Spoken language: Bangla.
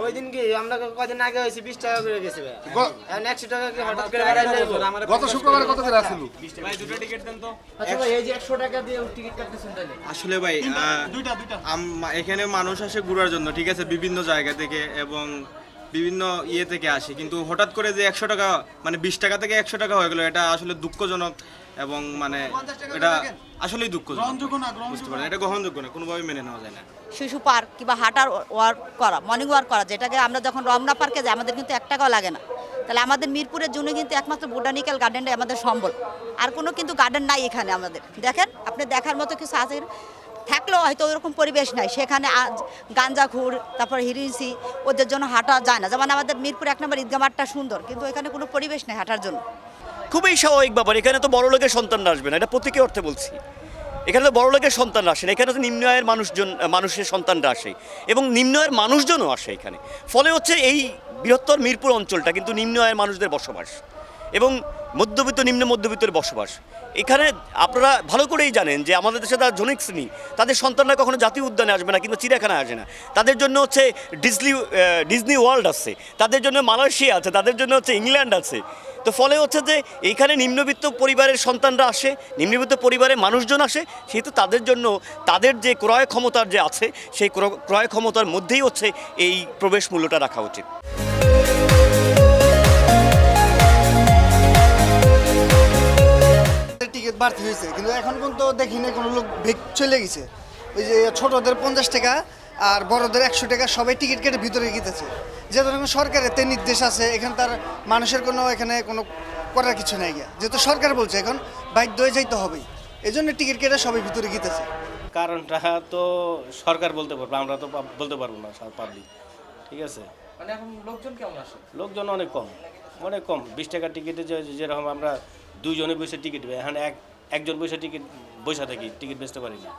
ওই দিন কি আমরা কদিন আগে হয়েছি 20 টাকা করে গেছে ভাই এখন 100 টাকা কি হঠাৎ করে বাড়াইলে গত শুক্রবারে কত করে আসছিল? ভাই দুটো টিকিট দেন তো। আচ্ছা ভাই এই যে 100 টাকা দিয়ে টিকিট কাটতেছেন তাহলে আসলে ভাই দুইটা এখানে মানুষ আসে ঘোরার জন্য, ঠিক আছে, বিভিন্ন জায়গা থেকে এবং বিভিন্ন ইয়ে থেকে আসে, কিন্তু হঠাৎ করে যে 100 টাকা মানে 20 টাকা থেকে 100 টাকা হয়ে গেল, এটা আসলে দুঃখজনক এবং মানে এটা আসলেই দুঃখজনক। বুঝতে পারেন, এটা গ্রহণযোগ্য না, কোনোভাবেই মেনে নেওয়া যায় না। শিশু পার্ক কিংবা হাঁটার ওয়ার্ক করা, মর্নিং ওয়ার্ক করা, যেটাকে আমরা যখন রমনা পার্কে যাই আমাদের কিন্তু 1 টাকাও লাগে না। তাহলে আমাদের মিরপুরের জন্য কিন্তু একমাত্র বোটানিক্যাল গার্ডেনটাই আমাদের সম্বল, আর কোনো কিন্তু গার্ডেন নাই এখানে আমাদের। দেখেন আপনি দেখার মতো কিছু আছে থাকলেও হয়তো ওইরকম পরিবেশ নাই সেখানে। গাঞ্জাখুর তারপর হিরিসি ওদের জন্য হাঁটা যায় না। যেমন আমাদের মিরপুর 1 নম্বর ঈদগাহ মাঠটা সুন্দর, কিন্তু এখানে কোনো পরিবেশ নেই হাঁটার জন্য। খুবই স্বাভাবিক ব্যাপার, এখানে তো বড় লোকের সন্তানরা আসবে না, এটা প্রতীকী অর্থে বলছি। এখানে তো বড় লোকের সন্তানরা আসে না, এখানে তো নিম্ন আয়ের মানুষের সন্তানরা আসে এবং নিম্ন আয়ের মানুষজনও আসে এখানে। ফলে হচ্ছে এই বৃহত্তর মিরপুর অঞ্চলটা কিন্তু নিম্ন আয়ের মানুষদের বসবাস এবং মধ্যবিত্ত নিম্ন মধ্যবিত্তের বসবাস। এখানে আপনারা ভালো করেই জানেন যে আমাদের দেশে তারা জনৈক শ্রেণী, তাদের সন্তানরা কখনো জাতীয় উদ্যানে আসবে না কিংবা চিড়িয়াখানায় আসে না। তাদের জন্য হচ্ছে ডিজনি ওয়ার্ল্ড আছে, তাদের জন্য মালয়েশিয়া আছে, তাদের জন্য হচ্ছে ইংল্যান্ড আছে। তো ফলে হচ্ছে যে এইখানে নিম্নবিত্ত পরিবারের সন্তানরা আসে, নিম্নবিত্ত পরিবারের মানুষজন আসে, সেহেতু তাদের জন্য তাদের যে ক্রয় ক্ষমতার যে আছে সেই ক্রয় ক্ষমতার মধ্যেই হচ্ছে এই প্রবেশ মূল্যটা রাখা উচিত। টিকিট বাড়তি হয়েছে, কিন্তু এখন পর্যন্ত দেখি না কোনো লোক ভেগ চলে গেছে। ওই যে ছোটদের 50 টাকা আর বড়দের 100 টাকা, সবাই টিকিট কেটে ভিতরে গিয়েছে। যে ধরনের সরকারের তে নির্দেশ আছে, এখানে তার মানুষের এখানে কোনো করার কিছু নাই গিয়া, যেহেতু সরকার বলছে এখন বাধ্য হয়ে যাইতে হবেই, এই জন্য টিকিট কেটে সবাই ভিতরে গিয়েছে। কারণটা তো সরকার বলতে পারবে, আমরা তো বলতে পারবো না, পাবলিক। ঠিক আছে, মানে এখন লোকজন কেমন আসে? লোকজন অনেক কম, অনেক কম। 20 টাকার টিকিটে যেরকম আমরা 2 জনে বসে টিকিট পাই, এখন একজন বসে বসে থাকি, টিকিট বেচতে পারি না।